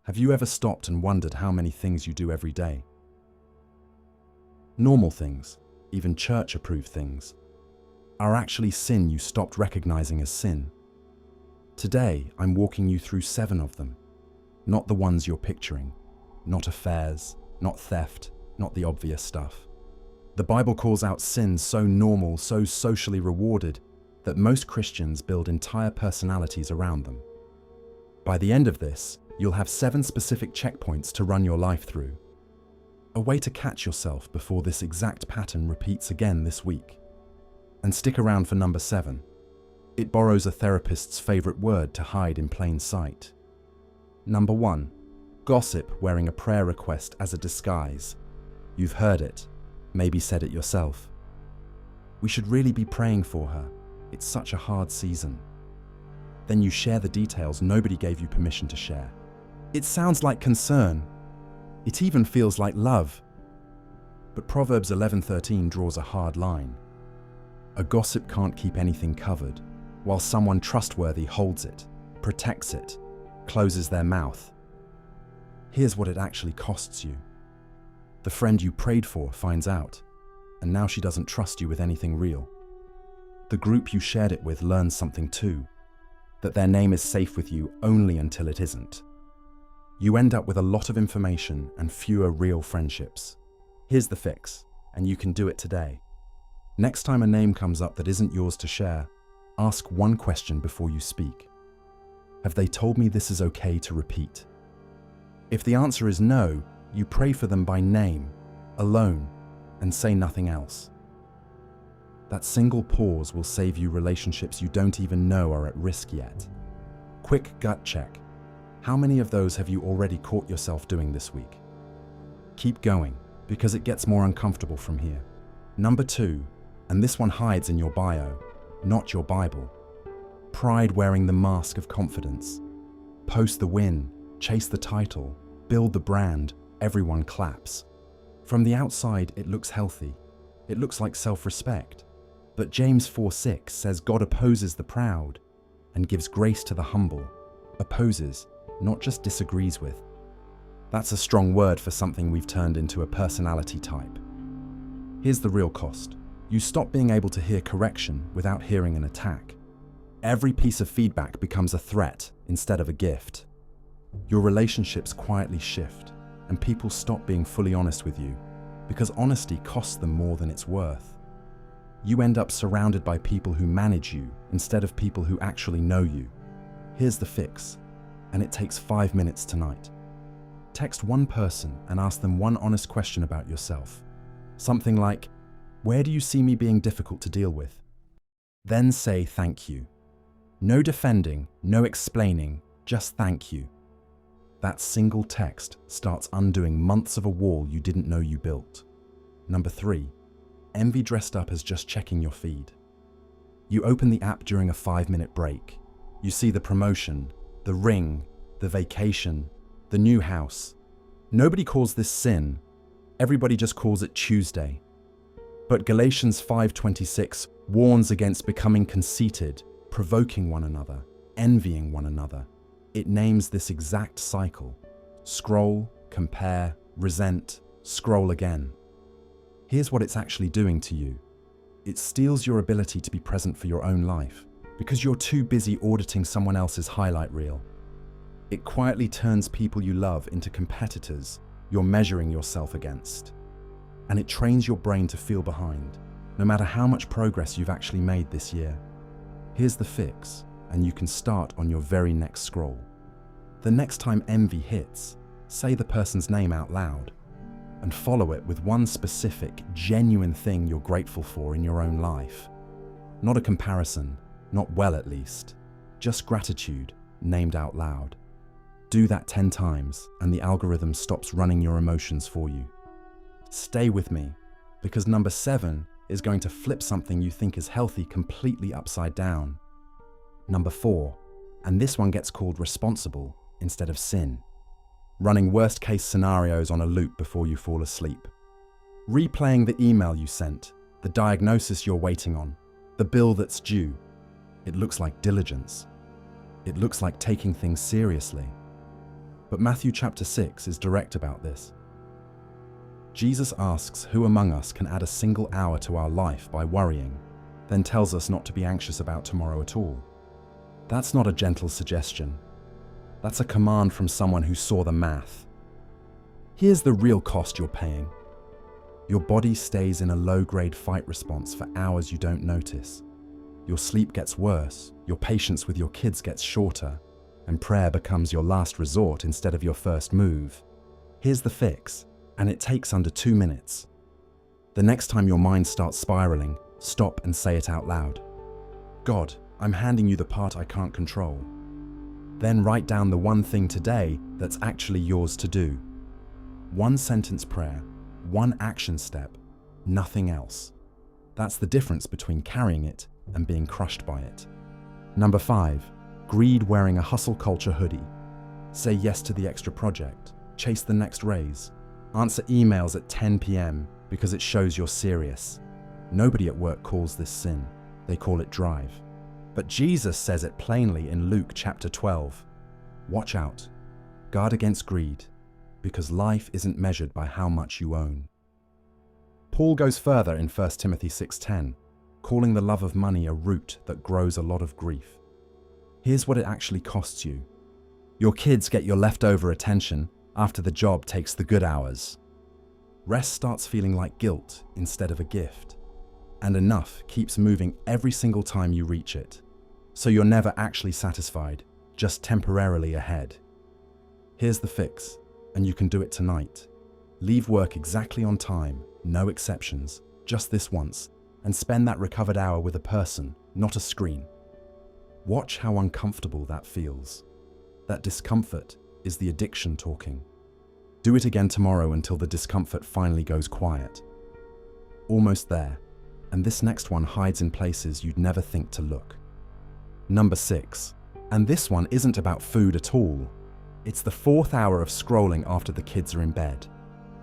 Have you ever stopped and wondered how many things you do every day? Normal things, even church-approved things, are actually sin you stopped recognizing as sin. Today, I'm walking you through 7 of them. Not the ones you're picturing. Not affairs, not theft, not the obvious stuff. The Bible calls out sins so normal, so socially rewarded, that most Christians build entire personalities around them. By the end of this, you'll have 7 specific checkpoints to run your life through. A way to catch yourself before this exact pattern repeats again this week. And stick around for number 7. It borrows a therapist's favorite word to hide in plain sight. Number 1. Gossip wearing a prayer request as a disguise. You've heard it, maybe said it yourself. We should really be praying for her. It's such a hard season. Then you share the details nobody gave you permission to share. It sounds like concern. It even feels like love. But Proverbs 11:13 draws a hard line. A gossip can't keep anything covered, while someone trustworthy holds it, protects it, closes their mouth. Here's what it actually costs you. The friend you prayed for finds out, and now she doesn't trust you with anything real. The group you shared it with learns something too, that their name is safe with you only until it isn't. You end up with a lot of information and fewer real friendships. Here's the fix, and you can do it today. Next time a name comes up that isn't yours to share, ask one question before you speak. Have they told me this is okay to repeat? If the answer is no, you pray for them by name, alone, and say nothing else. That single pause will save you relationships you don't even know are at risk yet. Quick gut check. How many of those have you already caught yourself doing this week? Keep going, because it gets more uncomfortable from here. Number 2, and this one hides in your bio, not your Bible. Pride wearing the mask of confidence. Post the win, chase the title, build the brand, everyone claps. From the outside, it looks healthy. It looks like self-respect. But James 4:6 says God opposes the proud and gives grace to the humble. Opposes, not just disagrees with. That's a strong word for something we've turned into a personality type. Here's the real cost. You stop being able to hear correction without hearing an attack. Every piece of feedback becomes a threat instead of a gift. Your relationships quietly shift, and people stop being fully honest with you, because honesty costs them more than it's worth. You end up surrounded by people who manage you instead of people who actually know you. Here's the fix, and it takes 5 minutes tonight. Text one person and ask them one honest question about yourself. Something like, "Where do you see me being difficult to deal with?" Then say thank you. No defending, no explaining, just thank you. That single text starts undoing months of a wall you didn't know you built. Number 3, envy dressed up as just checking your feed. You open the app during a 5-minute break. You see the promotion, the ring, the vacation, the new house. Nobody calls this sin. Everybody just calls it Tuesday. But Galatians 5:26 warns against becoming conceited, provoking one another, envying one another. It names this exact cycle. Scroll, compare, resent, scroll again. Here's what it's actually doing to you. It steals your ability to be present for your own life because you're too busy auditing someone else's highlight reel. It quietly turns people you love into competitors you're measuring yourself against. And it trains your brain to feel behind, no matter how much progress you've actually made this year. Here's the fix, and you can start on your very next scroll. The next time envy hits, say the person's name out loud, and follow it with one specific, genuine thing you're grateful for in your own life. Not a comparison, not well at least, just gratitude, named out loud. Do that 10 times, and the algorithm stops running your emotions for you. Stay with me, because number 7 is going to flip something you think is healthy completely upside down. Number 4, and this one gets called responsible instead of sin. Running worst-case scenarios on a loop before you fall asleep. Replaying the email you sent, the diagnosis you're waiting on, the bill that's due. It looks like diligence. It looks like taking things seriously. But Matthew chapter 6 is direct about this. Jesus asks who among us can add a single hour to our life by worrying, then tells us not to be anxious about tomorrow at all. That's not a gentle suggestion. That's a command from someone who saw the math. Here's the real cost you're paying. Your body stays in a low-grade fight response for hours you don't notice. Your sleep gets worse, your patience with your kids gets shorter, and prayer becomes your last resort instead of your first move. Here's the fix, and it takes under 2 minutes. The next time your mind starts spiraling, stop and say it out loud. God, I'm handing you the part I can't control. Then write down the one thing today that's actually yours to do. 1 sentence prayer, 1 action step, nothing else. That's the difference between carrying it and being crushed by it. Number 5, greed wearing a hustle culture hoodie. Say yes to the extra project, chase the next raise, answer emails at 10 p.m. because it shows you're serious. Nobody at work calls this sin, they call it drive. But Jesus says it plainly in Luke chapter 12. Watch out, guard against greed, because life isn't measured by how much you own. Paul goes further in 1 Timothy 6:10, calling the love of money a root that grows a lot of grief. Here's what it actually costs you. Your kids get your leftover attention after the job takes the good hours. Rest starts feeling like guilt instead of a gift. And enough keeps moving every single time you reach it. So you're never actually satisfied, just temporarily ahead. Here's the fix, and you can do it tonight. Leave work exactly on time, no exceptions, just this once, and spend that recovered hour with a person, not a screen. Watch how uncomfortable that feels. That discomfort is the addiction talking. Do it again tomorrow until the discomfort finally goes quiet. Almost there, and this next one hides in places you'd never think to look. Number 6, and this one isn't about food at all. It's the 4th hour of scrolling after the kids are in bed.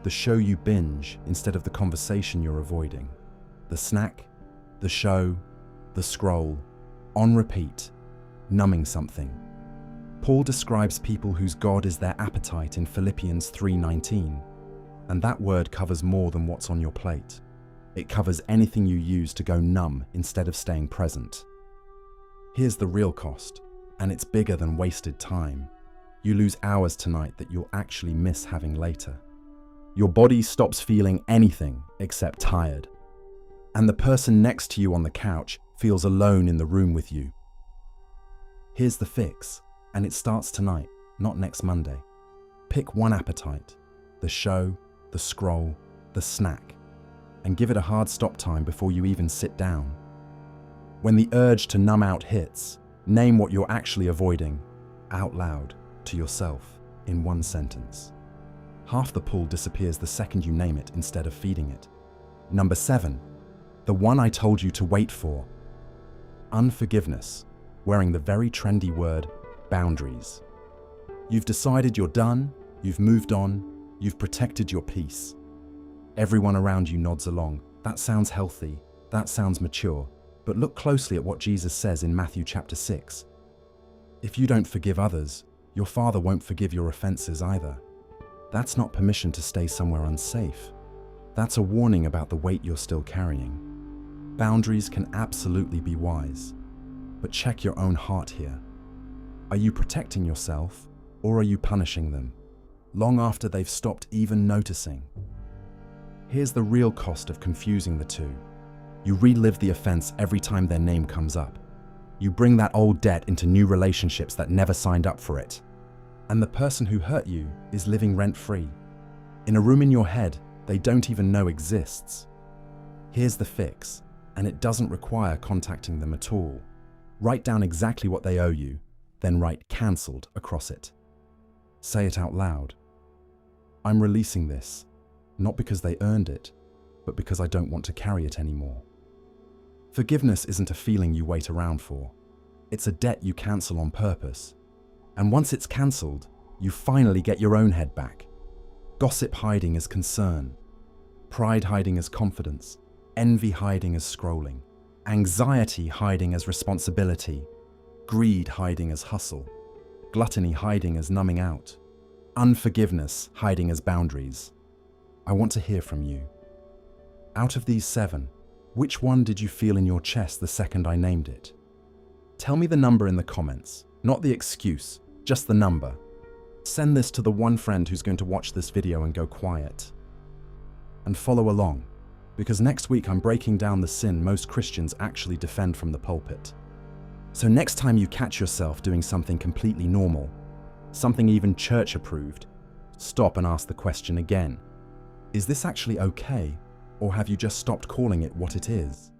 The show you binge instead of the conversation you're avoiding. The snack, the show, the scroll, on repeat, numbing something. Paul describes people whose God is their appetite in Philippians 3:19, and that word covers more than what's on your plate. It covers anything you use to go numb instead of staying present. Here's the real cost, and it's bigger than wasted time. You lose hours tonight that you'll actually miss having later. Your body stops feeling anything except tired. And the person next to you on the couch feels alone in the room with you. Here's the fix, and it starts tonight, not next Monday. Pick one appetite, the show, the scroll, the snack, and give it a hard stop time before you even sit down. When the urge to numb out hits, name what you're actually avoiding, out loud, to yourself, in 1 sentence. Half the pull disappears the second you name it instead of feeding it. Number 7, the one I told you to wait for. Unforgiveness, wearing the very trendy word, boundaries. You've decided you're done, you've moved on, you've protected your peace. Everyone around you nods along. That sounds healthy, that sounds mature, but look closely at what Jesus says in Matthew chapter 6. If you don't forgive others, your Father won't forgive your offenses either. That's not permission to stay somewhere unsafe. That's a warning about the weight you're still carrying. Boundaries can absolutely be wise, but check your own heart here. Are you protecting yourself, or are you punishing them, long after they've stopped even noticing? Here's the real cost of confusing the two. You relive the offense every time their name comes up. You bring that old debt into new relationships that never signed up for it. And the person who hurt you is living rent-free, in a room in your head they don't even know exists. Here's the fix, and it doesn't require contacting them at all. Write down exactly what they owe you, then write "cancelled" across it. Say it out loud. I'm releasing this, not because they earned it, but because I don't want to carry it anymore. Forgiveness isn't a feeling you wait around for. It's a debt you cancel on purpose. And once it's cancelled, you finally get your own head back. Gossip hiding as concern, pride hiding as confidence, envy hiding as scrolling, anxiety hiding as responsibility, greed hiding as hustle, gluttony hiding as numbing out. Unforgiveness hiding as boundaries. I want to hear from you. Out of these 7, which one did you feel in your chest the second I named it? Tell me the number in the comments, not the excuse, just the number. Send this to the one friend who's going to watch this video and go quiet. And follow along, because next week I'm breaking down the sin most Christians actually defend from the pulpit. So next time you catch yourself doing something completely normal, something even church approved, stop and ask the question again. Is this actually okay, or have you just stopped calling it what it is?